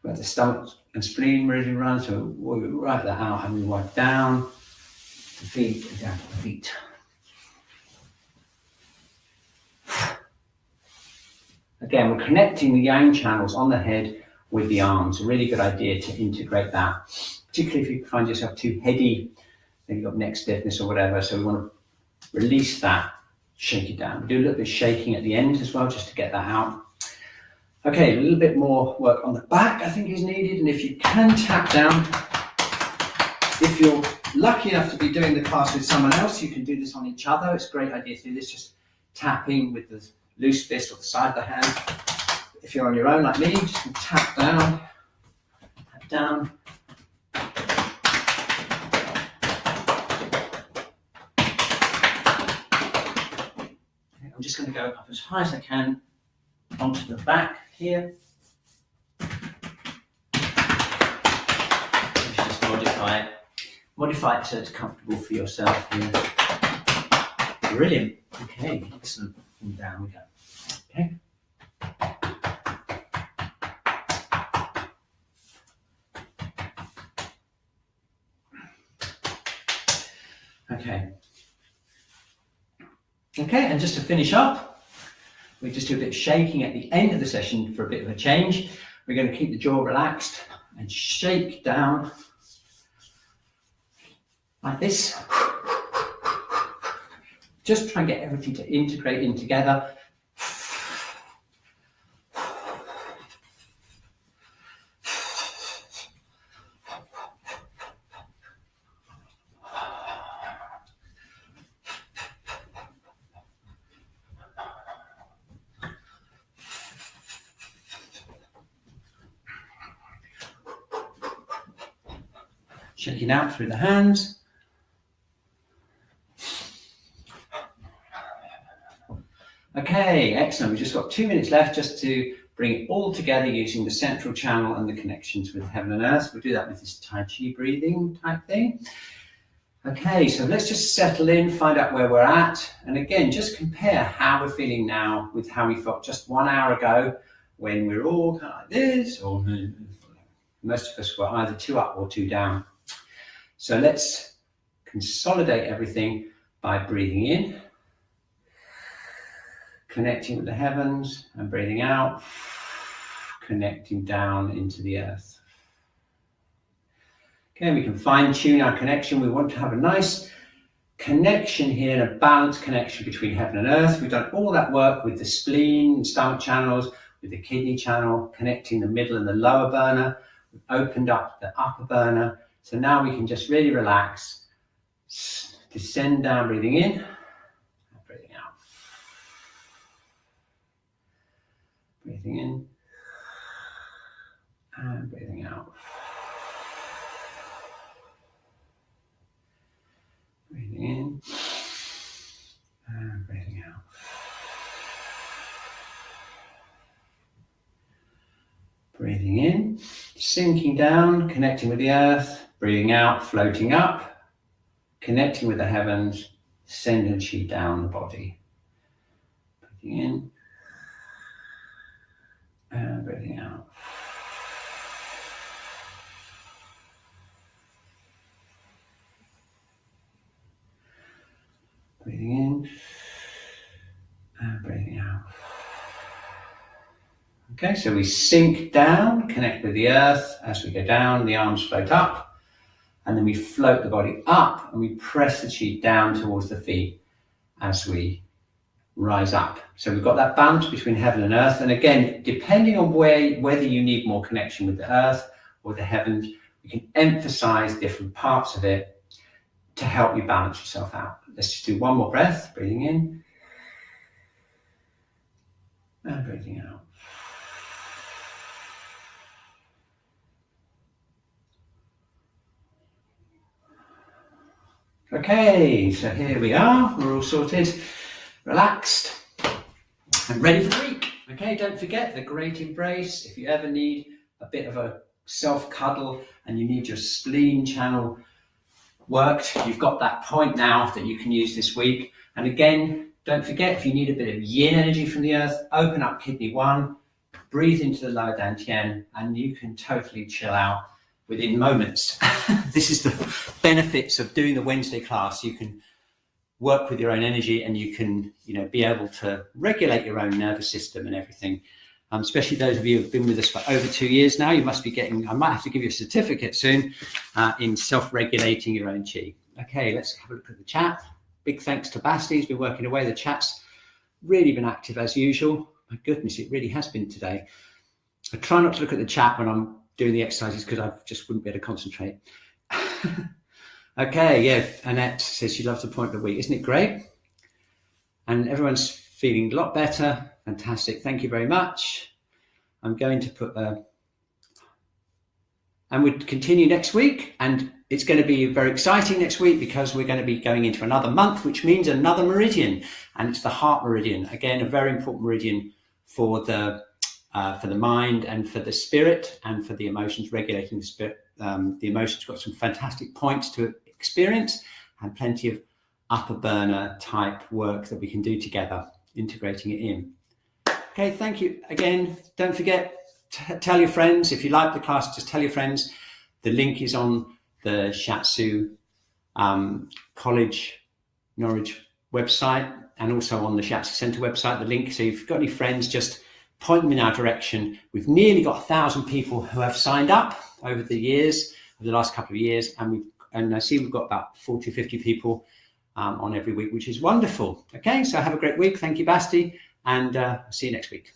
where the stomach and spleen meridian run. So we'll write that out and we work down the feet and down to the feet. Again, we're connecting the yang channels on the head with the arms. A really good idea to integrate that, particularly if you find yourself too heady, maybe you've got neck stiffness or whatever. So we want to release that, shake it down. We do a little bit of shaking at the end as well, just to get that out. Okay, a little bit more work on the back, I think, is needed. And if you can tap down, if you're lucky enough to be doing the class with someone else, you can do this on each other. It's a great idea to do this, just tapping with the loose fist or the side of the hand. If you're on your own like me, just tap down, tap down. Okay, I'm just going to go up as high as I can onto the back here. Just modify it. Modify it so it's comfortable for yourself here. Brilliant. Okay, excellent. And down we go. Okay. Okay. Okay, and just to finish up, we just do a bit of shaking at the end of the session for a bit of a change. We're going to keep the jaw relaxed and shake down like this. Just try and get everything to integrate in together. Shaking out through the hands. Okay, excellent. We've just got 2 minutes left just to bring it all together using the central channel and the connections with heaven and earth. We'll do that with this Tai Chi breathing type thing. Okay, so let's just settle in, find out where we're at. And again, just compare how we're feeling now with how we felt just 1 hour ago when we're all kind of like this, or most of us were either 2 up or 2 down. So let's consolidate everything by breathing in, connecting with the heavens, and breathing out, connecting down into the earth. Okay, we can fine tune our connection. We want to have a nice connection here, a balanced connection between heaven and earth. We've done all that work with the spleen and stomach channels, with the kidney channel, connecting the middle and the lower burner. We've opened up the upper burner. So now we can just really relax, descend down, breathing in, and breathing out. Breathing in, and breathing out. Breathing in, and breathing out. Breathing in, sinking down, connecting with the earth. Breathing out, floating up, connecting with the heavens, sending Qi down the body. Breathing in, and breathing out. Breathing in, and breathing out. Okay, so we sink down, connect with the earth. As we go down, the arms float up, and then we float the body up, and we press the Qi down towards the feet as we rise up. So we've got that balance between heaven and earth. And again, depending on whether you need more connection with the earth or the heavens, we can emphasize different parts of it to help you balance yourself out. Let's just do one more breath, breathing in and breathing out. Okay, so here we are. We're all sorted, relaxed, and ready for the week. Okay, don't forget the great embrace. If you ever need a bit of a self-cuddle and you need your spleen channel worked, you've got that point now that you can use this week. And again, don't forget, if you need a bit of yin energy from the earth, open up kidney 1, breathe into the lower dantian, and you can totally chill out within moments. This is the benefits of doing the Wednesday class. You can work with your own energy, and you can, be able to regulate your own nervous system and everything. Especially those of you who've been with us for over 2 years now, you must be getting, I might have to give you a certificate soon in self-regulating your own Qi. Okay, let's have a look at the chat. Big thanks to Basti, he's been working away. The chat's really been active as usual. My goodness, it really has been today. I try not to look at the chat when I'm doing the exercises because I just wouldn't be able to concentrate. Okay, yeah, Annette says she loves the point of the week. Isn't it great? And everyone's feeling a lot better. Fantastic. Thank you very much. I'm going to put and we'll continue next week. And it's going to be very exciting next week because we're going to be going into another month, which means another meridian. And it's the Heart Meridian. Again, a very important meridian for the mind and for the spirit and for the emotions, regulating the spirit. The emotions got some fantastic points to experience and plenty of upper burner type work that we can do together, integrating it in. Okay, thank you again. Don't forget to tell your friends. If you like the class, just tell your friends. The link is on the Shiatsu College Norwich website and also on the Shiatsu Centre website, the link. So if you've got any friends, just point them in our direction. We've nearly got 1,000 people who have signed up over the last couple of years, and I see we've got about 40 or 50 people on every week, which is wonderful. Okay, so have a great week. Thank you, Basti, and see you next week.